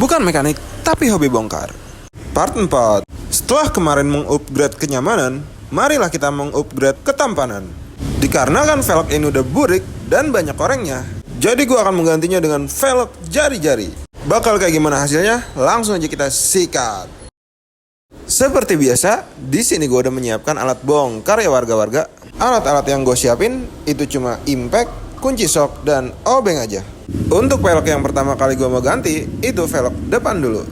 Bukan mekanik, tapi hobi bongkar. Part 4. Setelah kemarin mengupgrade kenyamanan, marilah kita mengupgrade ketampanan. Dikarenakan velg ini udah burik dan banyak korengnya, jadi gue akan menggantinya dengan velg jari-jari. Bakal kayak gimana hasilnya? Langsung aja kita sikat. Seperti biasa, di sini gue udah menyiapkan alat bongkar ya warga-warga. Alat-alat yang gue siapin itu cuma impact, kunci shock, dan obeng aja. Untuk velg yang pertama kali gue mau ganti, itu velg depan dulu.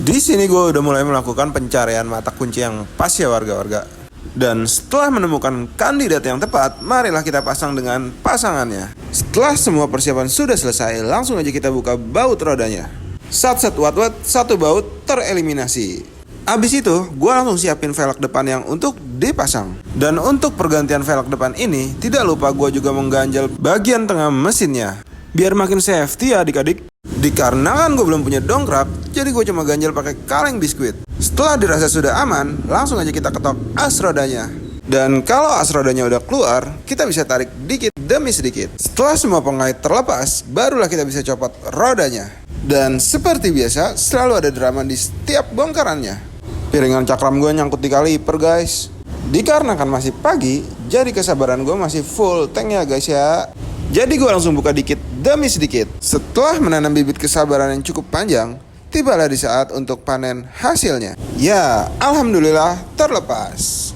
Di sini gue udah mulai melakukan pencarian mata kunci yang pas ya warga-warga. Dan setelah menemukan kandidat yang tepat, marilah kita pasang dengan pasangannya. Setelah semua persiapan sudah selesai, langsung aja kita buka baut rodanya. Sat-sat wat-wat, satu baut tereliminasi. Abis itu, gue langsung siapin velg depan yang untuk dipasang. Dan untuk pergantian velg depan ini, tidak lupa gue juga mengganjal bagian tengah mesinnya. Biar makin safety ya adik-adik. Dikarenakan gue belum punya dongkrak, jadi gue cuma ganjal pakai kaleng biskuit. Setelah dirasa sudah aman, langsung aja kita ketok as rodanya. Dan kalau as rodanya udah keluar, kita bisa tarik dikit demi sedikit. Setelah semua pengait terlepas, barulah kita bisa copot rodanya. Dan seperti biasa, selalu ada drama di setiap bongkarannya. Piringan cakram gue nyangkut di kaliper guys. Dikarenakan masih pagi, jadi kesabaran gue masih full tank ya guys ya. Jadi gue langsung buka dikit demi sedikit. Setelah menanam bibit kesabaran yang cukup panjang, tibalah di saat untuk panen hasilnya. Ya, alhamdulillah terlepas.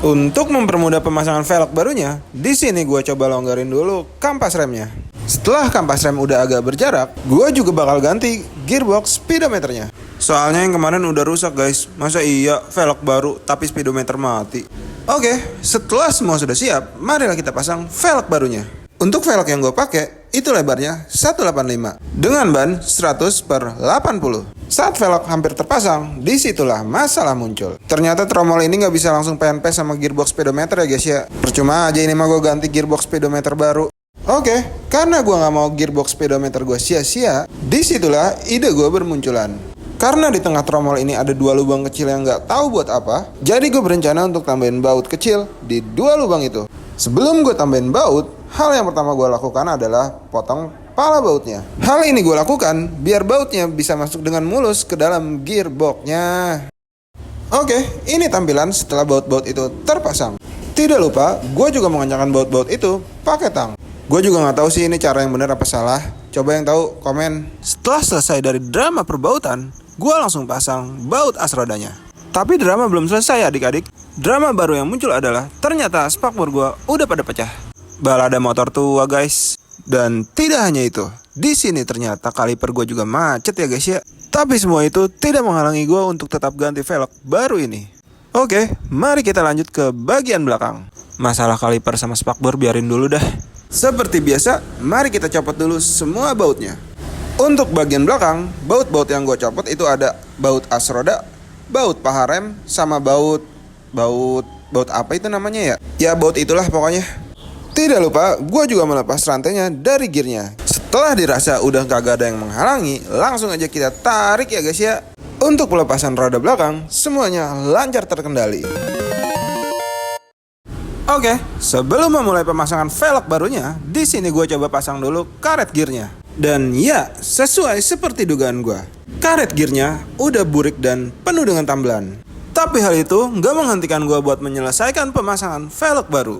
Untuk mempermudah pemasangan velg barunya, di sini gue coba longgarin dulu kampas remnya. Setelah kampas rem udah agak berjarak, gue juga bakal ganti gearbox speedometernya. Soalnya yang kemarin udah rusak guys. Masa iya velg baru tapi speedometer mati. Oke, setelah semua sudah siap, marilah kita pasang velg barunya. Untuk velg yang gue pakai, itu lebarnya 185 dengan ban 100/80. Saat velg hampir terpasang, disitulah masalah muncul. Ternyata tromol ini nggak bisa langsung PNP sama gearbox speedometer ya guys ya. Percuma aja ini mah gue ganti gearbox speedometer baru. Oke, karena gue nggak mau gearbox speedometer gue sia-sia, disitulah ide gue bermunculan. Karena di tengah tromol ini ada dua lubang kecil yang nggak tahu buat apa, jadi gue berencana untuk tambahin baut kecil di dua lubang itu. Sebelum gue tambahin baut, hal yang pertama gue lakukan adalah potong pala bautnya. Hal ini gue lakukan biar bautnya bisa masuk dengan mulus ke dalam gearboxnya. Oke, ini tampilan setelah baut-baut itu terpasang. Tidak lupa, gue juga mengencangkan baut-baut itu pakai tang. Gue juga nggak tahu sih ini cara yang benar apa salah. Coba yang tahu komen. Setelah selesai dari drama perbautan, gue langsung pasang baut as rodanya. Tapi drama belum selesai adik-adik. Drama baru yang muncul adalah ternyata spakbor gue udah pada pecah. Balada motor tua guys. Dan tidak hanya itu, di sini ternyata kaliper gue juga macet ya guys ya. Tapi semua itu tidak menghalangi gue untuk tetap ganti velg baru ini. Oke, mari kita lanjut ke bagian belakang. Masalah kaliper sama spakbor biarin dulu dah. Seperti biasa, mari kita copot dulu semua bautnya. Untuk bagian belakang, baut-baut yang gue copot itu ada baut as roda, baut paha rem, sama baut apa itu namanya ya? Ya baut itulah pokoknya. Tidak lupa, gue juga melepas rantainya dari gearnya. Setelah dirasa udah kagak ada yang menghalangi, langsung aja kita tarik ya guys ya. Untuk pelepasan roda belakang, semuanya lancar terkendali. Oke, sebelum memulai pemasangan velg barunya, di sini gue coba pasang dulu karet gearnya. Dan ya, sesuai seperti dugaan gue, karet gearnya udah burik dan penuh dengan tambelan. Tapi hal itu nggak menghentikan gue buat menyelesaikan pemasangan velg baru.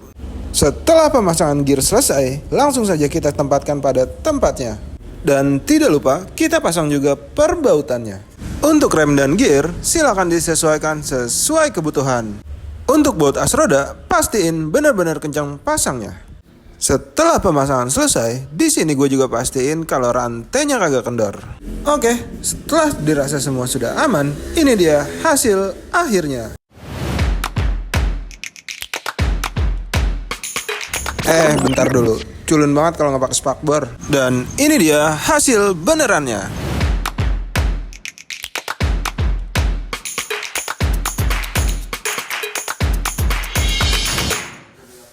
Setelah pemasangan gear selesai, langsung saja kita tempatkan pada tempatnya. Dan tidak lupa, kita pasang juga perbautannya. Untuk rem dan gear, silakan disesuaikan sesuai kebutuhan. Untuk baut as roda, pastiin benar-benar kencang pasangnya. Setelah pemasangan selesai, di sini gue juga pastiin kalau rantainya kagak kendor. Oke, setelah dirasa semua sudah aman, ini dia hasil akhirnya. Bentar dulu. Culun banget kalau nggak pakai spakbor. Dan ini dia hasil benerannya.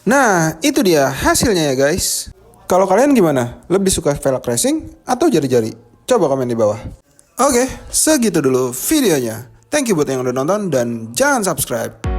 Nah, itu dia hasilnya ya guys. Kalau kalian gimana? Lebih suka velg racing atau jari-jari? Coba komen di bawah. Oke, segitu dulu videonya. Thank you buat yang udah nonton dan jangan subscribe.